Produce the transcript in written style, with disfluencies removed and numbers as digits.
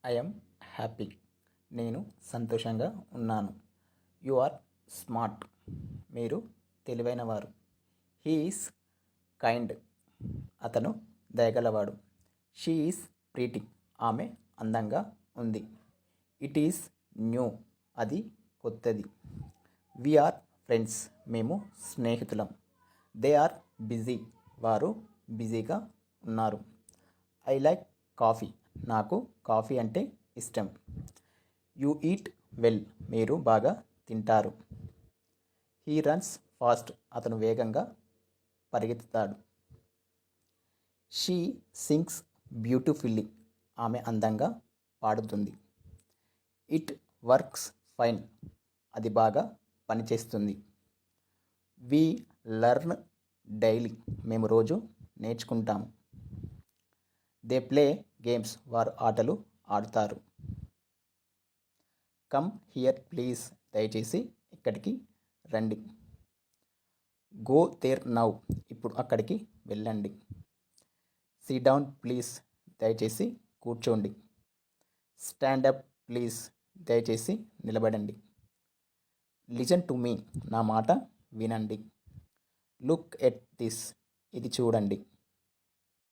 I'm happy. నేను సంతోషంగా ఉన్నాను. You are smart. మీరు తెలివైనవారు. He is kind. అతను దయగలవాడు. She is pretty. ఆమె అందంగా ఉంది. It is new. అది కొత్తది. We are friends. మేము స్నేహితులం. They are busy. వారు బిజీగా ఉన్నారు. I like coffee. నాకు కాఫీ అంటే ఇష్టం. You eat well. మీరు బాగా తింటారు. He runs fast. అతను వేగంగా పరిగెత్తుతాడు. She sings beautifully. ఆమె అందంగా పాడుతుంది. It works fine. అది బాగా పనిచేస్తుంది. We learn daily. మేము రోజు నేర్చుకుంటాము. They play games. వారు ఆటలు ఆడుతారు. Come here please. దయచేసి ఇక్కడికి రండి. Go there now. ఇప్పుడు అక్కడికి వెళ్ళండి. Sit down please. దయచేసి కూర్చోండి. Stand up please. దయచేసి నిలబడండి. Listen to me. నా మాట వినండి. Look at this. ఇది చూడండి.